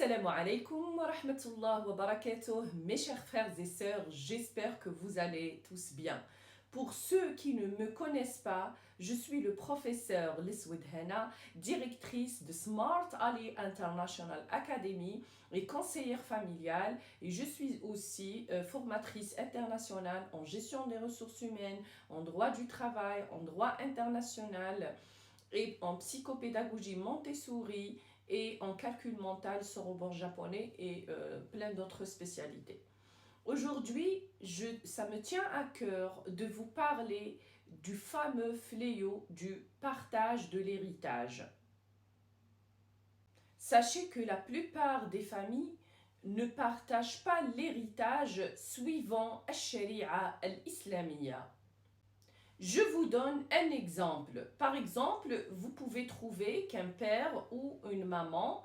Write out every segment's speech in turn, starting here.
Assalamu alaikum wa rahmatullah wa barakatuh, mes chers frères et sœurs, j'espère que vous allez tous bien. Pour ceux qui ne me connaissent pas, je suis le professeur Liswed Hena, directrice de Smart Ali International Academy et conseillère familiale, et je suis aussi formatrice internationale en gestion des ressources humaines, en droit du travail, en droit international et en psychopédagogie Montessori et en calcul mental soroban japonais et plein d'autres spécialités. Aujourd'hui, ça me tient à cœur de vous parler du fameux fléau du partage de l'héritage. Sachez que la plupart des familles ne partagent pas l'héritage suivant al-Sharia al-Islamiyya. Je vous donne un exemple. Par exemple, vous pouvez trouver qu'un père ou une maman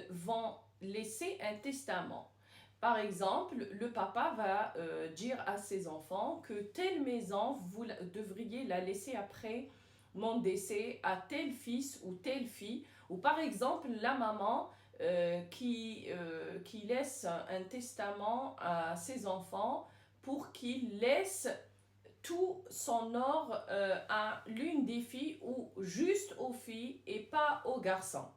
vont laisser un testament. Par exemple, le papa va dire à ses enfants que telle maison, vous devriez la laisser après mon décès à tel fils ou telle fille. Ou par exemple, la maman qui laisse un testament à ses enfants pour qu'ils laissent tout son or à l'une des filles ou juste aux filles et pas aux garçons.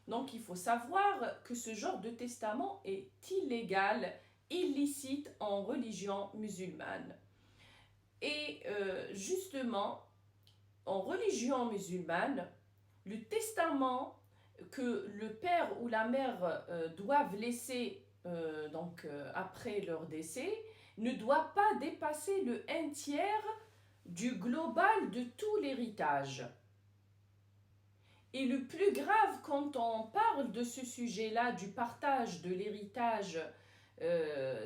Donc il faut savoir que ce genre de testament est illégal, illicite en religion musulmane. Et justement, en religion musulmane, le testament que le père ou la mère doivent laisser après leur décès ne doit pas dépasser le 1/3 du global de tout l'héritage. Et le plus grave quand on parle de ce sujet-là, du partage de l'héritage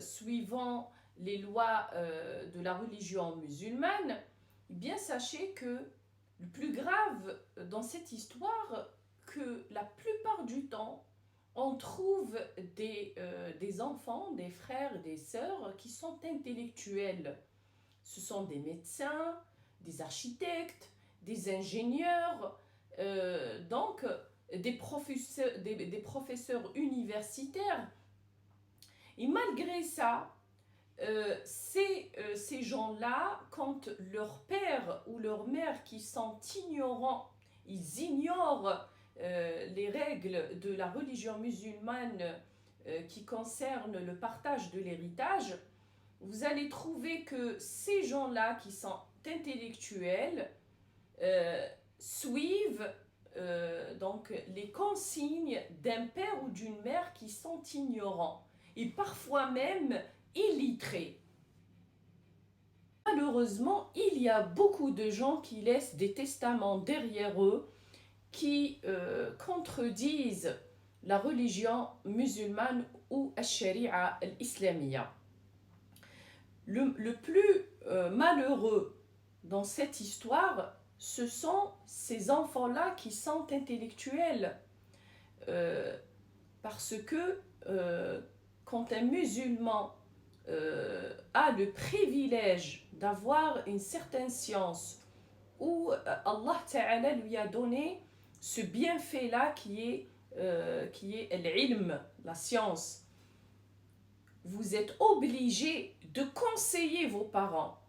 suivant les lois de la religion musulmane, eh bien sachez que le plus grave dans cette histoire, que la plupart du temps, on trouve des enfants, des frères, des sœurs qui sont intellectuels. Ce sont des médecins, des architectes, des ingénieurs, des professeurs universitaires. Et malgré ça, ces gens-là, quand leur père ou leur mère qui sont ignorants, ils ignorent les règles de la religion musulmane qui concernent le partage de l'héritage, vous allez trouver que ces gens-là qui sont intellectuels suivent les consignes d'un père ou d'une mère qui sont ignorants et parfois même illettrés. Malheureusement, il y a beaucoup de gens qui laissent des testaments derrière eux qui contredisent la religion musulmane ou al-Sharia al-Islamiyya. Le plus malheureux dans cette histoire, ce sont ces enfants-là qui sont intellectuels. Parce que quand un musulman a le privilège d'avoir une certaine science, où Allah Ta'ala lui a donné ce bienfait-là qui est l'ilm, la science. Vous êtes obligé de conseiller vos parents.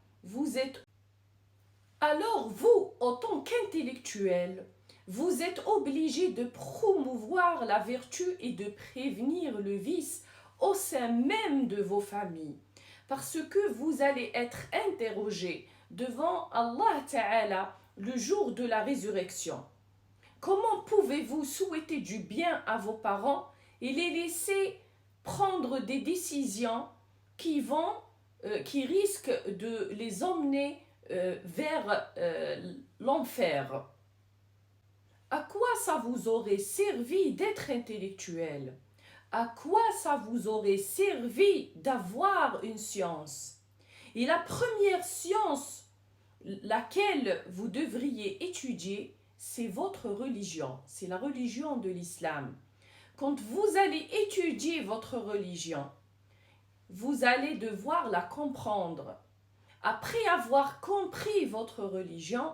Alors vous, en tant qu'intellectuel, vous êtes obligé de promouvoir la vertu et de prévenir le vice au sein même de vos familles. Parce que vous allez être interrogé devant Allah Ta'ala le jour de la résurrection. Comment pouvez-vous souhaiter du bien à vos parents et les laisser prendre des décisions qui risquent de les emmener vers l'enfer? À quoi ça vous aurait servi d'être intellectuel? À quoi ça vous aurait servi d'avoir une science? Et la première science laquelle vous devriez étudier, c'est votre religion, c'est la religion de l'islam. Quand vous allez étudier votre religion, vous allez devoir la comprendre. Après avoir compris votre religion,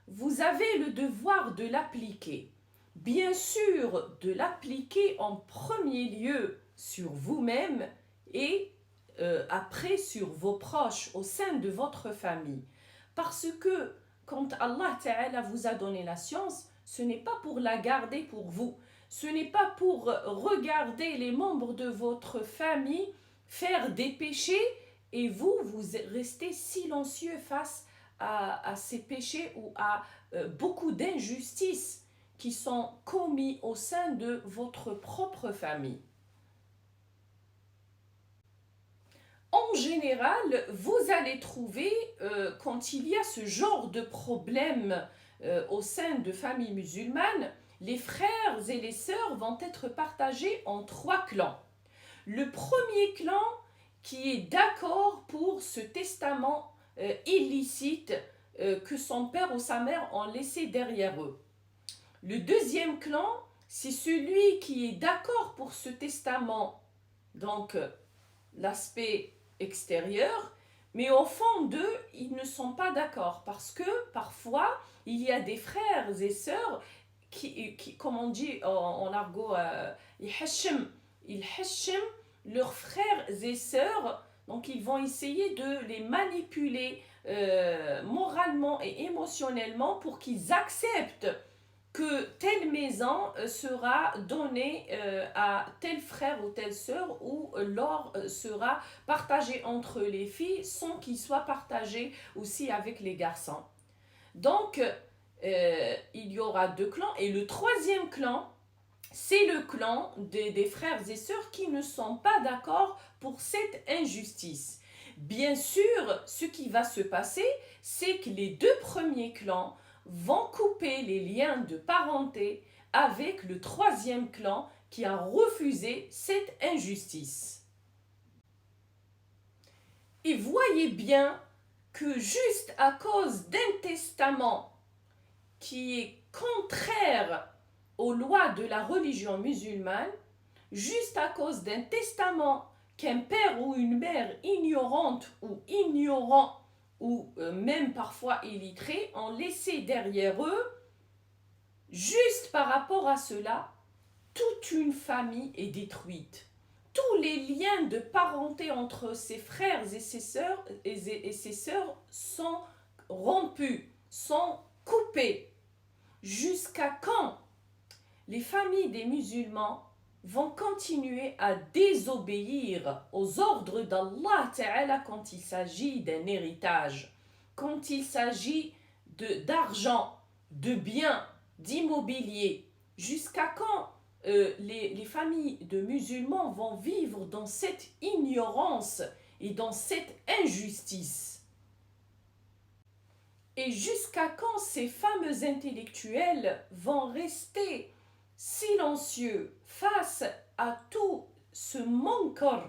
vous avez le devoir de l'appliquer. bien sûr de l'appliquer en premier lieu sur vous-même et après sur vos proches au sein de votre famille. Parce que quand Allah Ta'ala vous a donné la science, ce n'est pas pour la garder pour vous. Ce n'est pas pour regarder les membres de votre famille faire des péchés et vous restez silencieux face à ces péchés ou à beaucoup d'injustices qui sont commis au sein de votre propre famille. En général, vous allez trouver, quand il y a ce genre de problème au sein de familles musulmanes, les frères et les sœurs vont être partagés en 3 clans. Le premier clan qui est d'accord pour ce testament illicite que son père ou sa mère ont laissé derrière eux. Le deuxième clan, c'est celui qui est d'accord pour ce testament, donc l'aspect extérieur, mais au fond d'eux, ils ne sont pas d'accord parce que parfois, il y a des frères et sœurs qui comme on dit en argot, ils hachem leurs frères et sœurs, donc ils vont essayer de les manipuler moralement et émotionnellement pour qu'ils acceptent que telle maison sera donnée à tel frère ou telle sœur ou l'or sera partagé entre les filles sans qu'il soit partagé aussi avec les garçons. Donc, il y aura 2 clans et le troisième clan, c'est le clan des frères et sœurs qui ne sont pas d'accord pour cette injustice. Bien sûr, ce qui va se passer, c'est que les 2 premiers clans vont couper les liens de parenté avec le troisième clan qui a refusé cette injustice. Et voyez bien que juste à cause d'un testament qui est contraire aux lois de la religion musulmane, juste à cause d'un testament qu'un père ou une mère ignorante ou ignorant ou même parfois illettrés ont laissé derrière eux, juste par rapport à cela, toute une famille est détruite. Tous les liens de parenté entre ses frères et ses sœurs sont rompus, sont coupés. Jusqu'à quand les familles des musulmans vont continuer à désobéir aux ordres d'Allah Ta'ala quand il s'agit d'un héritage, quand il s'agit d'argent, de biens, d'immobilier. Jusqu'à quand les familles de musulmans vont vivre dans cette ignorance et dans cette injustice? Et jusqu'à quand ces fameux intellectuels vont rester silencieux face à tout ce munkar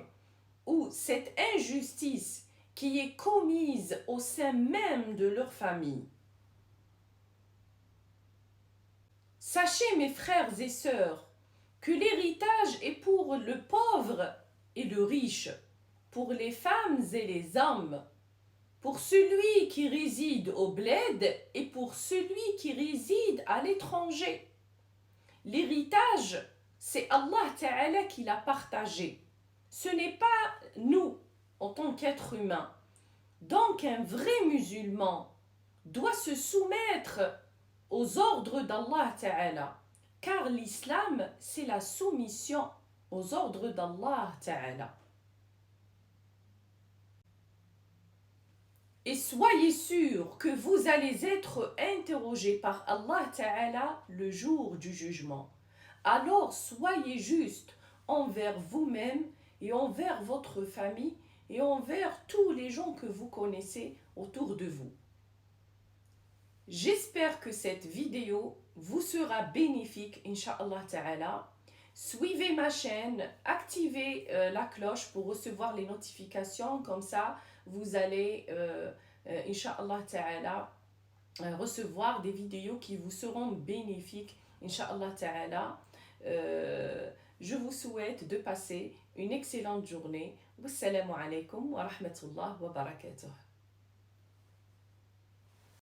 ou cette injustice qui est commise au sein même de leur famille? Sachez, mes frères et sœurs, que l'héritage est pour le pauvre et le riche, pour les femmes et les hommes, pour celui qui réside au bled et pour celui qui réside à l'étranger. L'héritage, c'est Allah Ta'ala qui l'a partagé. Ce n'est pas nous, en tant qu'êtres humains. Donc un vrai musulman doit se soumettre aux ordres d'Allah Ta'ala. Car l'islam, c'est la soumission aux ordres d'Allah Ta'ala. Et soyez sûrs que vous allez être interrogés par Allah Ta'ala le jour du jugement. Alors soyez justes envers vous-même et envers votre famille et envers tous les gens que vous connaissez autour de vous. J'espère que cette vidéo vous sera bénéfique, Inch'Allah Ta'ala. Suivez ma chaîne, activez la cloche pour recevoir les notifications, comme ça vous allez, Inch'Allah Ta'ala, recevoir des vidéos qui vous seront bénéfiques, Inch'Allah Ta'ala. Je vous souhaite de passer une excellente journée. Wassalamu alaikum wa rahmatullah wa barakatuh.